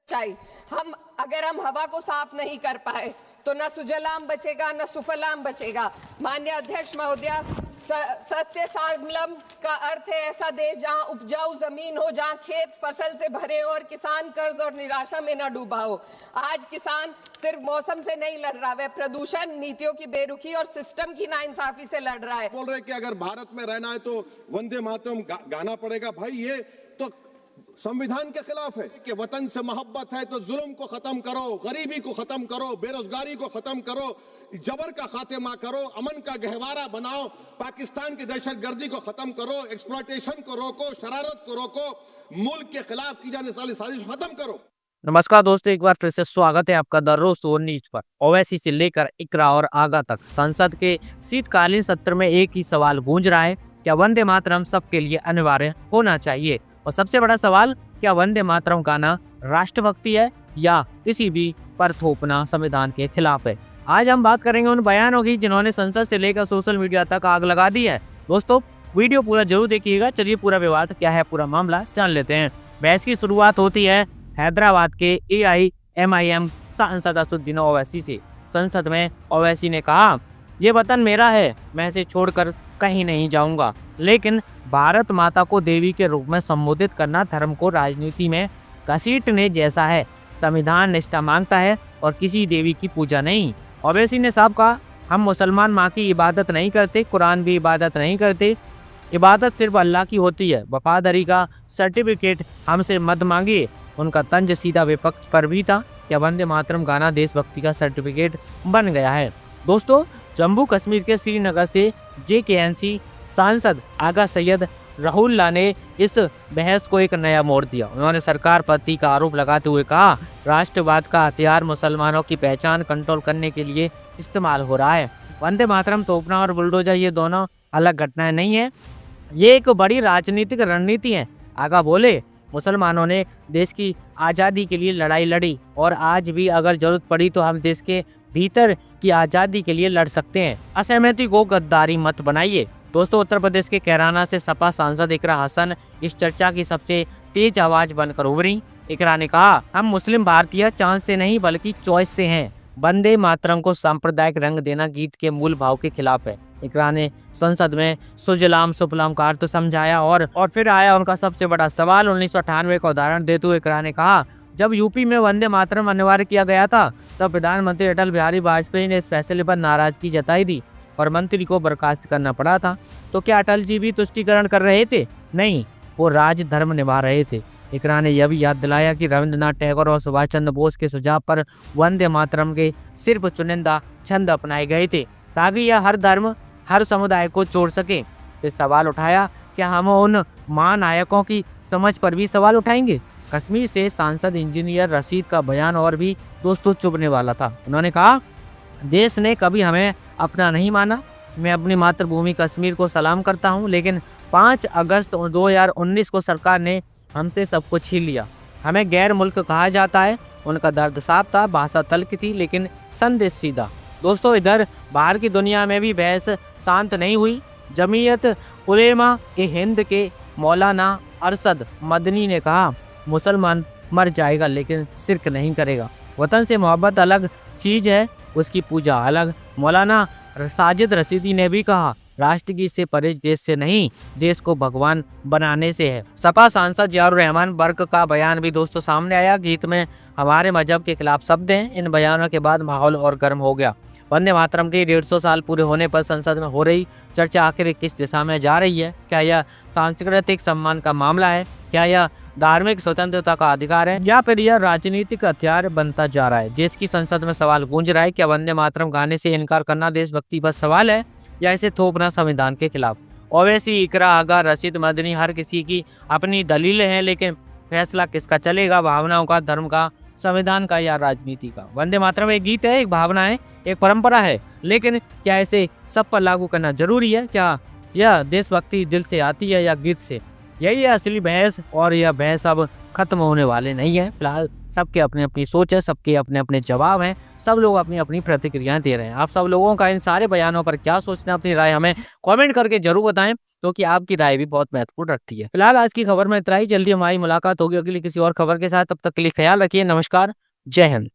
चाहिए। अगर हम हवा को साफ नहीं कर पाए तो न सुजलाम बचेगा न सुफलाम बचेगा। माननीय अध्यक्ष महोदया, सस्य श्यामलम का अर्थ है ऐसा देश जहां उपजाऊ जमीन हो, जहां खेत फसल से भरे हो और किसान कर्ज और निराशा में न डूबा हो। आज किसान सिर्फ मौसम से नहीं लड़ रहा, वह प्रदूषण, नीतियों की बेरुखी और सिस्टम की नाइंसाफी से लड़ रहा है। बोल रहे कि अगर भारत में रहना है तो वंदे मातरम गाना पड़ेगा। भाई ये तो संविधान के खिलाफ है कि वतन से मोहब्बत है तो जुल्म को खत्म करो, गरीबी को खत्म करो, बेरोजगारी को खत्म करो, जबर का खात्मा करो, अमन का गहवारा बनाओ, पाकिस्तान की दहशतगर्दी को खत्म करो, एक्सप्लॉयटेशन को रोको, शरारत को रोको, मुल्क के खिलाफ की जाने वाली साजिश खत्म करो। नमस्कार दोस्तों, एक बार फिर से स्वागत है आपका द रोज ओवर न्यूज पर। ओवैसी से लेकर इकरा और आगा तक संसद के शीतकालीन सत्र में एक ही सवाल गूंज रहा है, क्या वंदे मातरम सबके लिए अनिवार्य होना चाहिए? और सबसे बड़ा सवाल, क्या वंदे मातरम गाना राष्ट्रभक्ति है या किसी भी पर थोपना संविधान के खिलाफ है? आज हम बात करेंगे उन बयानों की जिन्होंने संसद से लेकर सोशल मीडिया तक आग लगा दी है। दोस्तों वीडियो पूरा जरूर देखिएगा। चलिए पूरा विवाद क्या है, पूरा मामला जान लेते हैं। बहस की शुरुआत होती है हैदराबाद के AIMIM सांसद असदुद्दीन ओवैसी से। संसद में ओवैसी ने कहा, ये वतन मेरा है, मैं इसे छोड़कर कहीं नहीं जाऊंगा, लेकिन भारत माता को देवी के रूप में संबोधित करना धर्म को राजनीति में घसीटने जैसा है। संविधान निष्ठा मांगता है और किसी देवी की पूजा नहीं। ओवैसी ने साफ कहा, हम मुसलमान माँ की इबादत नहीं करते, कुरान भी इबादत नहीं करते, इबादत सिर्फ अल्लाह की होती है। वफादारी का सर्टिफिकेट हमसे मत मांगिए। उनका तंज सीधा विपक्ष पर भी था। क्या वंदे मातरम गाना देशभक्ति का सर्टिफिकेट बन गया है? दोस्तों जम्मू कश्मीर के श्रीनगर से JKNC सांसद आगा सैयद राहुल्ला ने इस बहस को एक नया मोड़ दिया। उन्होंने सरकार पर का आरोप लगाते हुए कहा, राष्ट्रवाद का हथियार मुसलमानों की पहचान कंट्रोल करने के लिए इस्तेमाल हो रहा है। वंदे मातरम तोपना और बुलडोजर ये दोनों अलग घटनाएं नहीं है, ये एक बड़ी राजनीतिक रणनीति है। आगा बोले, मुसलमानों ने देश की आज़ादी के लिए लड़ाई लड़ी और आज भी अगर जरूरत पड़ी तो हम देश के भीतर की आज़ादी के लिए लड़ सकते हैं। असहमति को गद्दारी मत बनाइए। दोस्तों उत्तर प्रदेश के कैराना से सपा सांसद इकरा हसन इस चर्चा की सबसे तेज आवाज बनकर उभरी। इकरा ने कहा, हम मुस्लिम भारतीय चांस से नहीं बल्कि चॉइस से हैं। वंदे मातरम को सांप्रदायिक रंग देना गीत के मूल भाव के खिलाफ है। इकरा ने संसद में सुजलाम सुफलाम का अर्थ समझाया और फिर आया उनका सबसे बड़ा सवाल। 1998 का उदाहरण देते हुए इकरा ने कहा, जब यूपी में वंदे मातरम अनिवार्य किया गया था तब प्रधानमंत्री अटल बिहारी वाजपेयी ने इस फैसले पर नाराजगी जताई थी और मंत्री को बर्खास्त करना पड़ा था। तो क्या अटल जी भी तुष्टिकरण कर रहे थे? नहीं, वो राज धर्म निभा रहे थे। इकरा ने यह भी याद दिलाया कि रविंद्रनाथ टैगोर और सुभाष चंद्र बोस के सुझाव पर वंदे मातरम के सिर्फ चुनिंदा छंद अपनाए गए थे ताकि यह हर धर्म हर समुदाय को जोड़ सके। इस सवाल उठाया, क्या हम उन महानायकों की समझ पर भी सवाल उठाएंगे? कश्मीर से सांसद इंजीनियर रशीद का बयान और भी दोस्तों चुभने वाला था। उन्होंने कहा, देश ने कभी हमें अपना नहीं माना। मैं अपनी मातृभूमि कश्मीर को सलाम करता हूं, लेकिन 5 अगस्त 2019 को सरकार ने हमसे सब कुछ छीन लिया। हमें गैर मुल्क कहा जाता है। उनका दर्द साफ था, भाषा तल्ख थी, लेकिन संदेश सीधा। दोस्तों इधर बाहर की दुनिया में भी बहस शांत नहीं हुई। जमीयत उलेमा ए हिंद के मौलाना अरशद मदनी ने कहा, मुसलमान मर जाएगा लेकिन शिर्क नहीं करेगा। वतन से मोहब्बत अलग चीज़ है, उसकी पूजा अलग। मौलाना साजिद रशीदी ने भी कहा, राष्ट्र की इससे परे देश से नहीं, देश को भगवान बनाने से है। सपा सांसद जियाउर रहमान बर्क का बयान भी दोस्तों सामने आया। गीत में हमारे मजहब के खिलाफ शब्द हैं। इन बयानों के बाद माहौल और गर्म हो गया। वंदे मातरम के 150 साल पूरे होने पर संसद में हो रही चर्चा आखिर किस दिशा में जा रही है? क्या यह सांस्कृतिक सम्मान का मामला है? क्या यह धार्मिक स्वतंत्रता का अधिकार है, या फिर यह राजनीतिक हथियार बनता जा रहा है? देश की संसद में सवाल गूंज रहा है, क्या वंदे मातरम गाने से इनकार करना देशभक्ति पर सवाल है या इसे थोपना संविधान के खिलाफ? ओवैसी, इकरा, आगा, रशीद मदनी, हर किसी की अपनी दलीलें हैं, लेकिन फैसला किसका चलेगा? भावनाओं का, धर्म का, संविधान का या राजनीति का? वंदे मातरम एक गीत है, एक भावना है, एक परंपरा है, लेकिन क्या इसे सब पर लागू करना जरूरी है? क्या यह देशभक्ति दिल से आती है या गीत से? यही है असली बहस, और यह बहस अब खत्म होने वाले नहीं है। फिलहाल सबके अपनी अपनी सोच है, सबके अपने अपने जवाब हैं, सब लोग अपनी अपनी प्रतिक्रियाएं दे रहे हैं। आप सब लोगों का इन सारे बयानों पर क्या सोचना, अपनी राय हमें कमेंट करके जरूर बताएं। क्योंकि आपकी राय भी बहुत महत्वपूर्ण रखती है। फिलहाल आज की खबर में इतना ही, जल्दी हमारी मुलाकात होगी अगली किसी और खबर के साथ। तब तक के लिए ख्याल रखिए। नमस्कार, जय हिंद।